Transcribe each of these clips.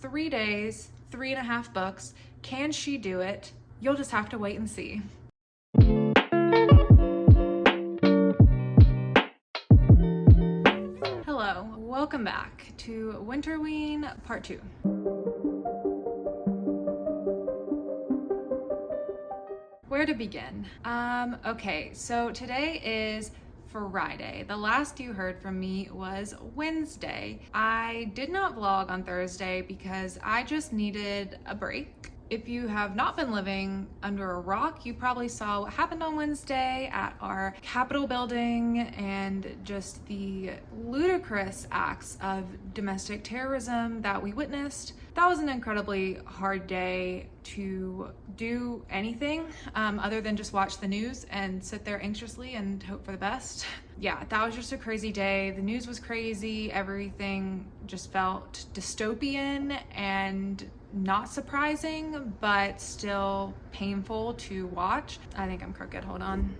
3 days, 3.5 books. Can she do it? You'll just have to wait and see. Hello, welcome back to Winterween Part 2. Where to begin? Okay, so today is Friday. The last you heard from me was Wednesday. I did not vlog on Thursday because I just needed a break. If you have not been living under a rock, you probably saw what happened on Wednesday at our Capitol building and just the ludicrous acts of domestic terrorism that we witnessed. That was an incredibly hard day to do anything other than just watch the news and sit there anxiously and hope for the best. Yeah, that was just a crazy day. The news was crazy. Everything just felt dystopian and not surprising, but still painful to watch. I think I'm crooked, hold on.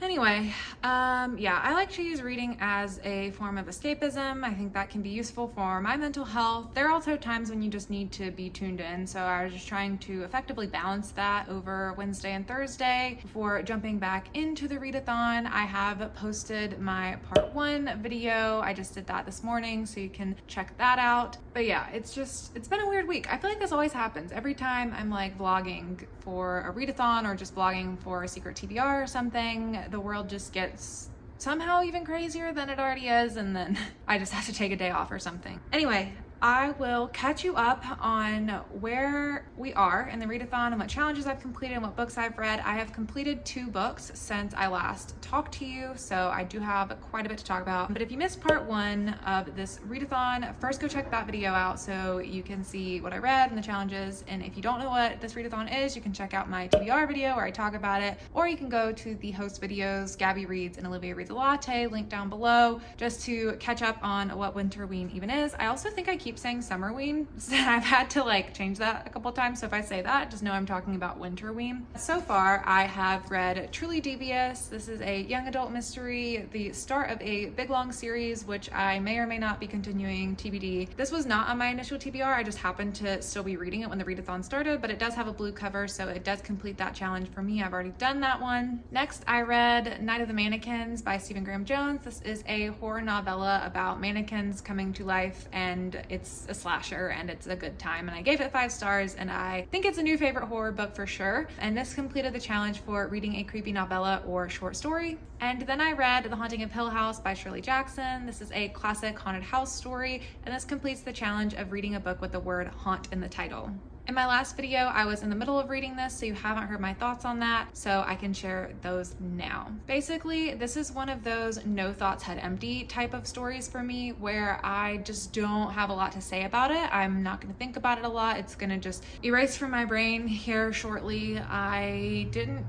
Anyway, yeah, I like to use reading as a form of escapism. I think that can be useful for my mental health. There are also times when you just need to be tuned in, so I was just trying to effectively balance that over Wednesday and Thursday. Before jumping back into the readathon, I have posted my part 1 video. I just did that this morning, so you can check that out. But yeah, it's been a weird week. I feel like this always happens. Every time I'm like vlogging for a readathon or just vlogging for a secret TBR or something, the world just gets somehow even crazier than it already is, and then I just have to take a day off or something. Anyway, I will catch you up on where we are in the readathon and what challenges I've completed and what books I've read. I have completed 2 books since I last talked to you, so I do have quite a bit to talk about. But if you missed part 1 of this readathon, first go check that video out so you can see what I read and the challenges. And if you don't know what this readathon is, you can check out my TBR video where I talk about it, or you can go to the host videos, Gabby Reads and Olivia Reads a Latte, link down below, just to catch up on what Winterween even is. I also think I keep saying Summerween, so I've had to like change that a couple times, so if I say that, just know I'm talking about Winterween. So far, I have read Truly Devious. This is a young adult mystery, the start of a big long series, which I may or may not be continuing, TBD. This was not on my initial TBR, I just happened to still be reading it when the readathon started, but it does have a blue cover, so it does complete that challenge for me. I've already done that one. Next, I read Night of the Mannequins by Stephen Graham Jones. This is a horror novella about mannequins coming to life, and it's a slasher and it's a good time, and I gave it 5 stars, and I think it's a new favorite horror book for sure. And this completed the challenge for reading a creepy novella or short story. And then I read The Haunting of Hill House by Shirley Jackson. This is a classic haunted house story, and this completes the challenge of reading a book with the word haunt in the title. In my last video, I was in the middle of reading this, so you haven't heard my thoughts on that, so I can share those now. Basically, this is one of those no thoughts head empty type of stories for me, where I just don't have a lot to say about it. I'm not gonna think about it a lot. It's gonna just erase from my brain here shortly. I didn't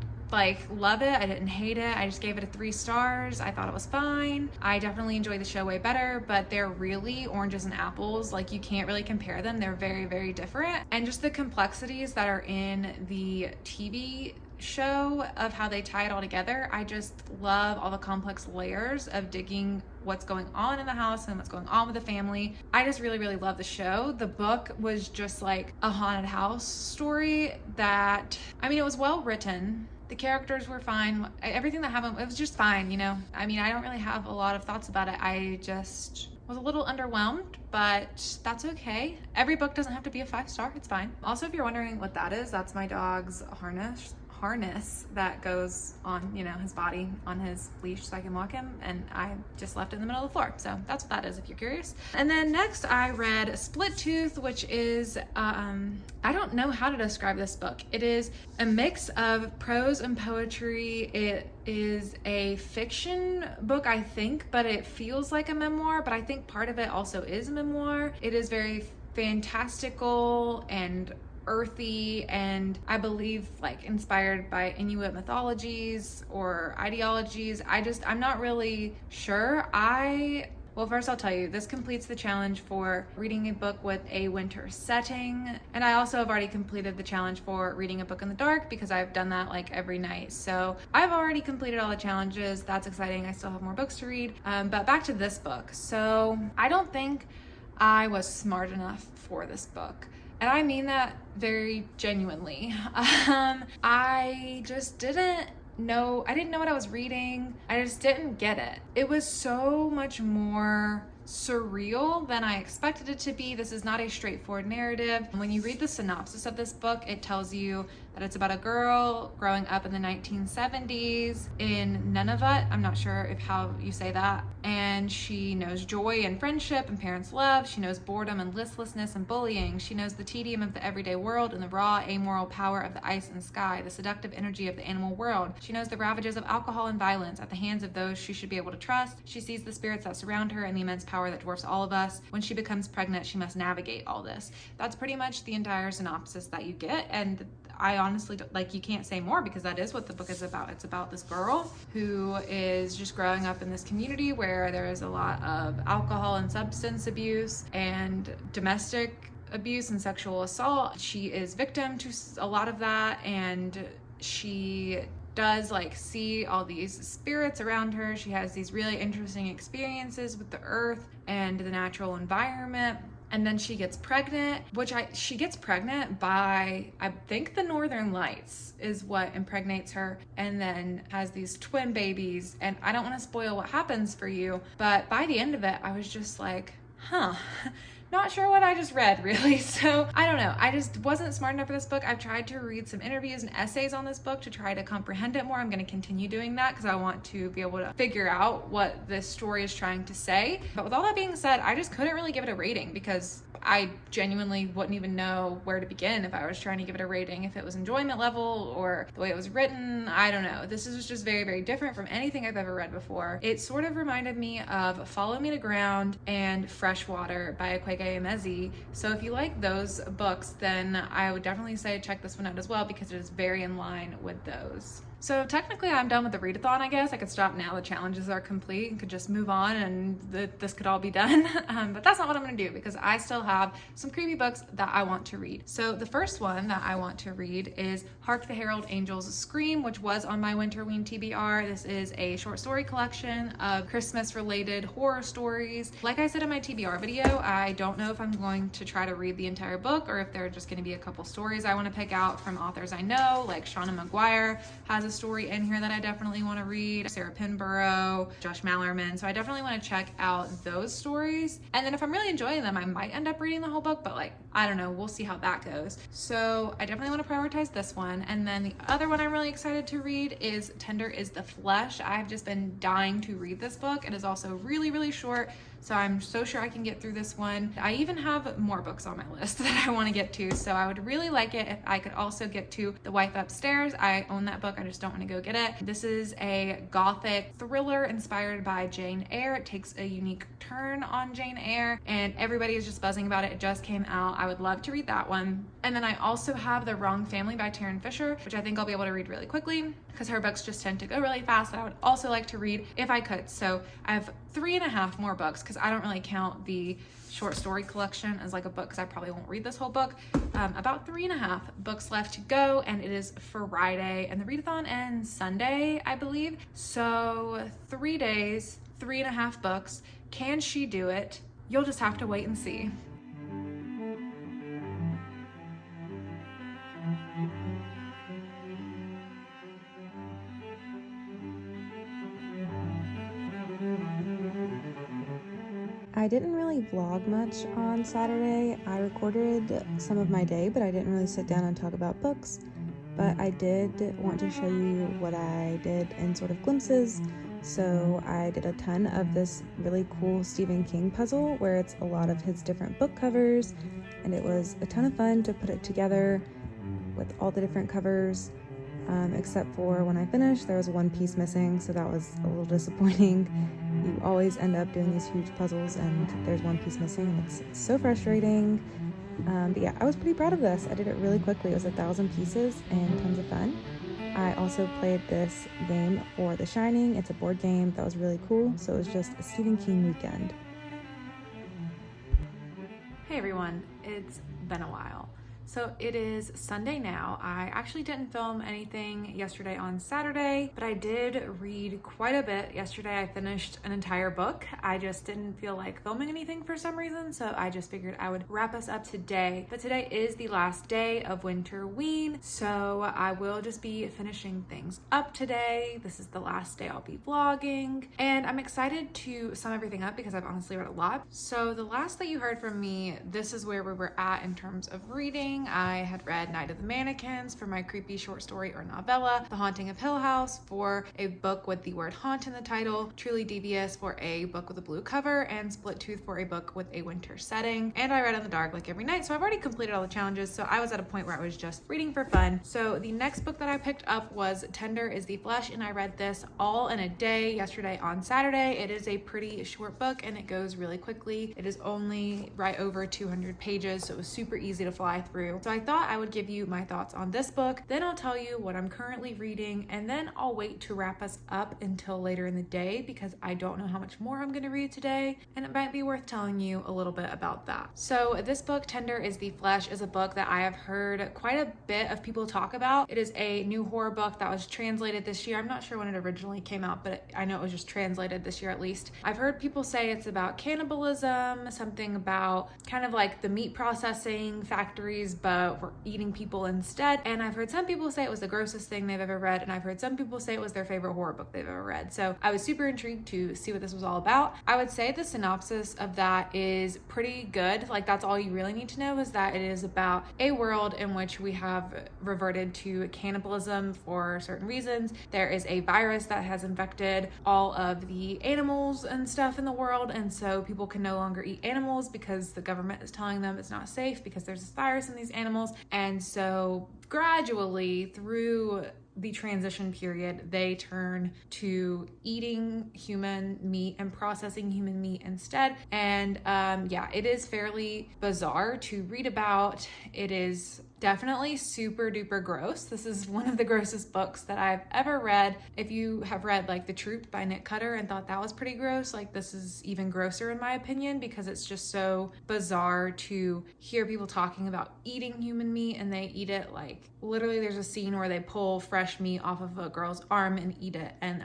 love it, I didn't hate it, I just gave it a 3 stars. I thought it was fine. I definitely enjoyed the show way better, but they're really oranges and apples. Like, you can't really compare them. They're very, very different. And just the complexities that are in the TV show of how they tie it all together, I just love all the complex layers of digging what's going on in the house and what's going on with the family. I just really, really love the show. The book was just like a haunted house story that, I mean, it was well written. The characters were fine. Everything that happened, it was just fine, you know? I mean, I don't really have a lot of thoughts about it. I just was a little underwhelmed, but that's okay. Every book doesn't have to be a 5 star, it's fine. Also, if you're wondering what that is, that's my dog's harness that goes on, you know, his body, on his leash so I can walk him, and I just left it in the middle of the floor. So that's what that is if you're curious. And then next I read Split Tooth, which is, I don't know how to describe this book. It is a mix of prose and poetry. It is a fiction book, I think, but it feels like a memoir, but I think part of it also is a memoir. It is very fantastical and earthy, and I believe like inspired by Inuit mythologies or ideologies. I'm not really sure. Well, first I'll tell you, this completes the challenge for reading a book with a winter setting. And I also have already completed the challenge for reading a book in the dark, because I've done that like every night. So I've already completed all the challenges. That's exciting. I still have more books to read. But back to this book. So I don't think I was smart enough for this book. And I mean that very genuinely. I just didn't know what I was reading. I just didn't get it. It was so much more surreal than I expected it to be. This is not a straightforward narrative. When you read the synopsis of this book, it tells you that it's about a girl growing up in the 1970s in Nunavut. I'm not sure if how you say that. And she knows joy and friendship and parents' love. She knows boredom and listlessness and bullying. She knows the tedium of the everyday world and the raw, amoral power of the ice and sky, the seductive energy of the animal world. She knows the ravages of alcohol and violence at the hands of those she should be able to trust. She sees the spirits that surround her and the immense power that dwarfs all of us. When she becomes pregnant, she must navigate all this. That's pretty much the entire synopsis that you get. And I honestly, you can't say more, because that is what the book is about. It's about this girl who is just growing up in this community where there is a lot of alcohol and substance abuse and domestic abuse and sexual assault. She is victim to a lot of that, and she does see all these spirits around her. She has these really interesting experiences with the earth and the natural environment. And then she gets pregnant, she gets pregnant by, I think, the Northern Lights is what impregnates her, and then has these twin babies. And I don't want to spoil what happens for you, but by the end of it, I was just like, not sure what I just read, really. So I don't know. I just wasn't smart enough for this book. I've tried to read some interviews and essays on this book to try to comprehend it more. I'm going to continue doing that because I want to be able to figure out what this story is trying to say. But with all that being said, I just couldn't really give it a rating because I genuinely wouldn't even know where to begin if I was trying to give it a rating, if it was enjoyment level or the way it was written. I don't know. This is just very, very different from anything I've ever read before. It sort of reminded me of Follow Me to Ground and Freshwater by Akwege Emezi. So if you like those books, then I would definitely say check this one out as well, because it is very in line with those. So technically I'm done with the readathon, I guess. I could stop now. The challenges are complete and could just move on and this could all be done. But that's not what I'm gonna do, because I still have some creepy books that I want to read. So the first one that I want to read is Hark the Herald Angels Scream, which was on my Winterween TBR. This is a short story collection of Christmas related horror stories. Like I said in my TBR video, I don't know if I'm going to try to read the entire book or if there are just gonna be a couple stories I wanna pick out from authors I know, like Shauna Maguire has a story in here that I definitely want to read, Sarah Pinborough, Josh Mallerman. So I definitely want to check out those stories. And then if I'm really enjoying them, I might end up reading the whole book, but I don't know, we'll see how that goes. So I definitely want to prioritize this one. And then the other one I'm really excited to read is Tender is the Flesh. I've just been dying to read this book. It is also really, really short, so I'm so sure I can get through this one. I even have more books on my list that I want to get to, so I would really like it if I could also get to The Wife Upstairs. I own that book, I just don't want to go get it. This is a gothic thriller inspired by Jane Eyre. It takes a unique turn on Jane Eyre, and everybody is just buzzing about it. It just came out. I would love to read that one. And then I also have The Wrong Family by Taryn Fisher, which I think I'll be able to read really quickly because her books just tend to go really fast, that I would also like to read if I could. So I have 3.5 more books, because I don't really count the short story collection as a book, because I probably won't read this whole book. About 3.5 books left to go, and it is Friday, and the readathon ends Sunday, I believe. So 3 days, 3.5 books. Can she do it? You'll just have to wait and see. I didn't really vlog much on Saturday. I recorded some of my day, but I didn't really sit down and talk about books. But I did want to show you what I did in sort of glimpses. So I did a ton of this really cool Stephen King puzzle where it's a lot of his different book covers, and it was a ton of fun to put it together with all the different covers. Except for when I finished, there was one piece missing, so that was a little disappointing. You always end up doing these huge puzzles and there's one piece missing, and it's so frustrating. But yeah, I was pretty proud of this. I did it really quickly. It was 1,000 pieces and tons of fun. I also played this game for The Shining. It's a board game that was really cool, so it was just a Stephen King weekend. Hey everyone, it's been a while. So it is Sunday now. I actually didn't film anything yesterday on Saturday, but I did read quite a bit. Yesterday I finished an entire book. I just didn't feel like filming anything for some reason, so I just figured I would wrap us up today. But today is the last day of Winterween, so I will just be finishing things up today. This is the last day I'll be vlogging, and I'm excited to sum everything up because I've honestly read a lot. So the last that you heard from me, this is where we were at in terms of reading. I had read Night of the Mannequins for my creepy short story or novella, The Haunting of Hill House for a book with the word haunt in the title, Truly Devious for a book with a blue cover, and Split Tooth for a book with a winter setting. And I read in the dark like every night, so I've already completed all the challenges, so I was at a point where I was just reading for fun. So the next book that I picked up was Tender is the Flesh, and I read this all in a day yesterday on Saturday. It is a pretty short book and it goes really quickly. It is only right over 200 pages, so it was super easy to fly through. So I thought I would give you my thoughts on this book, then I'll tell you what I'm currently reading, and then I'll wait to wrap us up until later in the day because I don't know how much more I'm going to read today, and it might be worth telling you a little bit about that. So this book, Tender is the Flesh, is a book that I have heard quite a bit of people talk about. It is a new horror book that was translated this year. I'm not sure when it originally came out, but I know it was just translated this year at least. I've heard people say it's about cannibalism, something about kind of like the meat processing factories, but we're eating people instead. And I've heard some people say it was the grossest thing they've ever read, and I've heard some people say it was their favorite horror book they've ever read. So I was super intrigued to see what this was all about. I would say the synopsis of that is pretty good. Like, that's all you really need to know, is that it is about a world in which we have reverted to cannibalism for certain reasons. There is a virus that has infected all of the animals and stuff in the world, and so people can no longer eat animals because the government is telling them it's not safe because there's this virus in these animals. And so gradually through the transition period, they turn to eating human meat and processing human meat instead. And yeah, it is fairly bizarre to read about. It is definitely super duper gross. This is one of the grossest books that I've ever read. If you have read like The Troop by Nick Cutter and thought that was pretty gross, like this is even grosser in my opinion, because it's just so bizarre to hear people talking about eating human meat, and they eat it like literally there's a scene where they pull fresh meat off of a girl's arm and eat it, and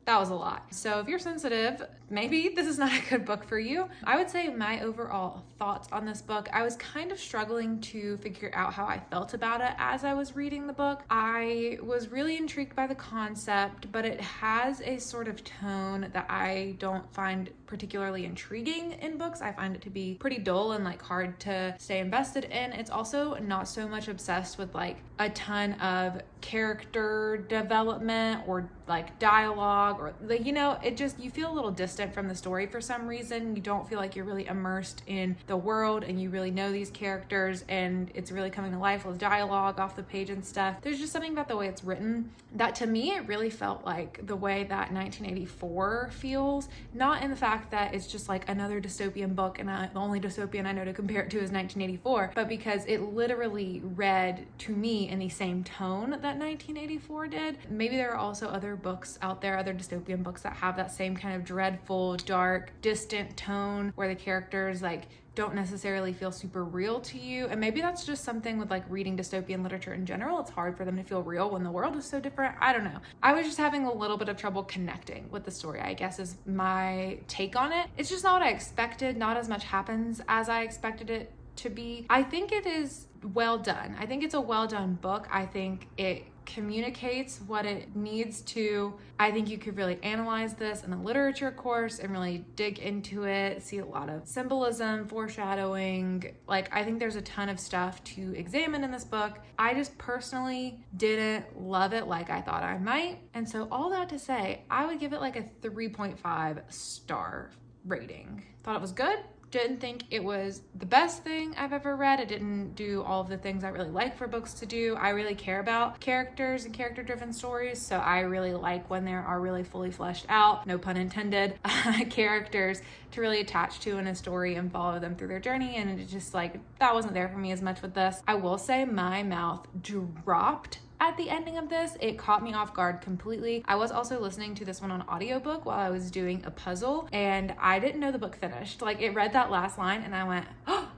that was a lot. So if you're sensitive, maybe this is not a good book for you. I would say my overall thoughts on this book, I was kind of struggling to figure out how I felt about it as I was reading the book. I was really intrigued by the concept, but it has a sort of tone that I don't find particularly intriguing in books. I find it to be pretty dull and like hard to stay invested in. It's also not so much obsessed with like a ton of character development or like dialogue, or like, you know, it just, you feel a little distant from the story for some reason. You don't feel like you're really immersed in the world and you really know these characters, and it's really coming to life with dialogue off the page and stuff. There's just something about the way it's written that to me it really felt like the way that 1984 feels, not in the fact that it's just like another dystopian book and the only dystopian I know to compare it to is 1984, but because it literally read to me in the same tone that 1984 did. Maybe there are also other books out there, other dystopian books that have that same kind of dreadful, dark, distant tone where the characters like don't necessarily feel super real to you. And maybe that's just something with like reading dystopian literature in general. It's hard for them to feel real when the world is so different. I don't know. I was just having a little bit of trouble connecting with the story, I guess, is my take on it. It's just not what I expected. Not as much happens as I expected it to be. I think it is well done. I think it's a well done book. I think it communicates what it needs to. I think you could really analyze this in a literature course and really dig into it, see a lot of symbolism, foreshadowing. Like, I think there's a ton of stuff to examine in this book. I just personally didn't love it like I thought I might. And so all that to say, I would give it like a 3.5 star rating. Thought it was good. Didn't think it was the best thing I've ever read. It didn't do all of the things I really like for books to do. I really care about characters and character-driven stories, so I really like when there are really fully fleshed out, no pun intended, characters to really attach to in a story and follow them through their journey, and it just like, that wasn't there for me as much with this. I will say my mouth dropped at the ending of this. It caught me off guard completely. I was also listening to this one on audiobook while I was doing a puzzle, and I didn't know the book finished. Like, it read that last line and I went, oh,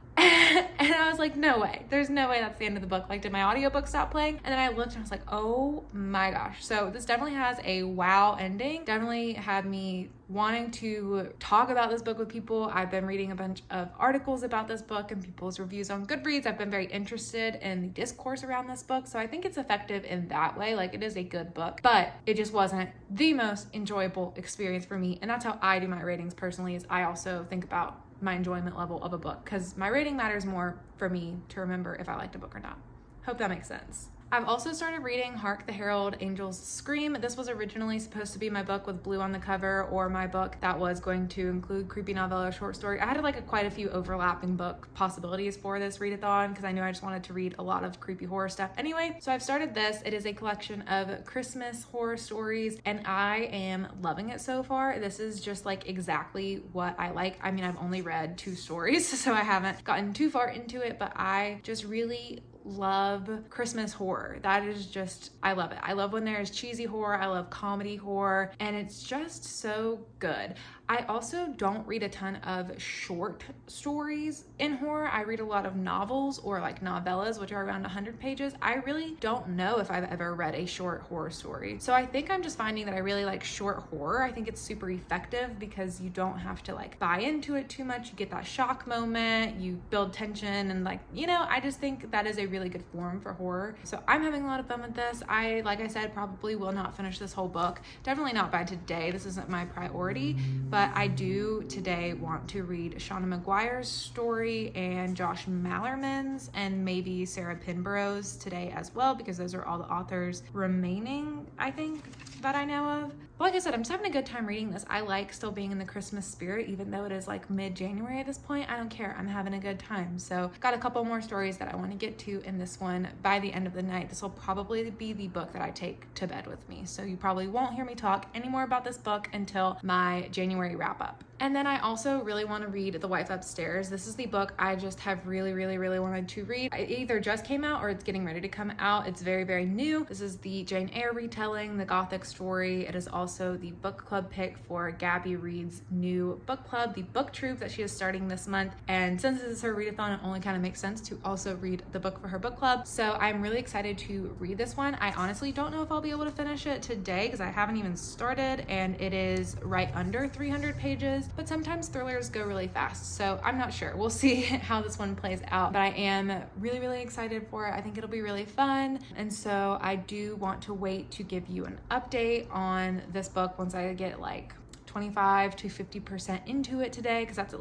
And I was like, no way. There's no way that's the end of the book. Like, did my audiobook stop playing? And then I looked and I was like, oh my gosh. So this definitely has a wow ending. Definitely had me wanting to talk about this book with people. I've been reading a bunch of articles about this book and people's reviews on Goodreads. I've been very interested in the discourse around this book. So I think it's effective in that way. Like, it is a good book, but it just wasn't the most enjoyable experience for me. And that's how I do my ratings personally, is I also think about my enjoyment level of a book, because my rating matters more for me to remember if I liked a book or not. Hope that makes sense. I've also started reading Hark the Herald Angels Scream. This was originally supposed to be my book with blue on the cover, or my book that was going to include creepy novella or short story. I had like quite a few overlapping book possibilities for this readathon because I knew I just wanted to read a lot of creepy horror stuff anyway. So I've started this. It is a collection of Christmas horror stories and I am loving it so far. This is just like exactly what I like. I mean, I've only read 2 stories, so I haven't gotten too far into it, but I just really love Christmas horror. That is just, I love it. I love when there's cheesy horror. I love comedy horror, and it's just so good. I also don't read a ton of short stories in horror. I read a lot of novels or like novellas, which are around 100 pages. I really don't know if I've ever read a short horror story. So I think I'm just finding that I really like short horror. I think it's super effective because you don't have to like buy into it too much. You get that shock moment, you build tension, and like, you know, I just think that is a really good form for horror. So I'm having a lot of fun with this. Like I said, probably will not finish this whole book. Definitely not by today. This isn't my priority. But I do today want to read Shauna Maguire's story and Josh Mallerman's and maybe Sarah Pinborough's today as well, because those are all the authors remaining, I think, that I know of. But like I said, I'm just having a good time reading this. I like still being in the Christmas spirit, even though it is like mid-January at this point. I don't care. I'm having a good time. So got a couple more stories that I want to get to in this one by the end of the night. This will probably be the book that I take to bed with me. So you probably won't hear me talk anymore about this book until my January wrap up. And then I also really want to read The Wife Upstairs. This is the book I just have really wanted to read. It either just came out or it's getting ready to come out. It's very new. This is the Jane Eyre retelling, the Gothic story. It is also the book club pick for Gabby Reed's new book club, the Book Troop, that she is starting this month. And since this is her readathon, it only kind of makes sense to also read the book for her book club. So I'm really excited to read this one. I honestly don't know if I'll be able to finish it today because I haven't even started, and it is right under 300 pages. But sometimes thrillers go really fast, so I'm not sure. We'll see how this one plays out, but I am really excited for it. I think it'll be really fun, and so I do want to wait to give you an update on this book once I get like 25 to 50% into it today, because that's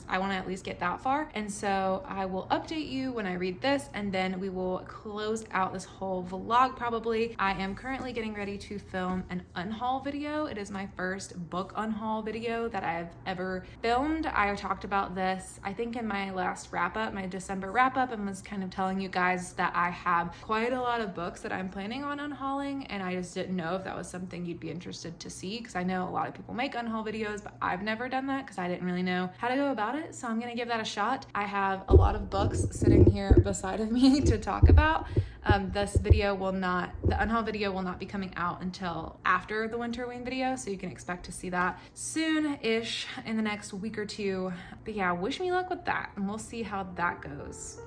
I want to at least get that far. And so I will update you when I read this, and then we will close out this whole vlog probably. I am currently getting ready to film an unhaul video. It is my first book unhaul video that I've ever filmed. I talked about this, I think, in my last wrap up, my December wrap up, and was kind of telling you guys that I have quite a lot of books that I'm planning on unhauling, and I just didn't know if that was something you'd be interested to see, because I know a lot of people make unhaul videos, but I've never done that because I didn't really know how to go about it. So I'm gonna give that a shot. I have a lot of books sitting here beside of me to talk about. The unhaul video will not be coming out until after the Winterween video, so you can expect to see that soon-ish in the next week or two. But yeah, wish me luck with that, and we'll see how that goes.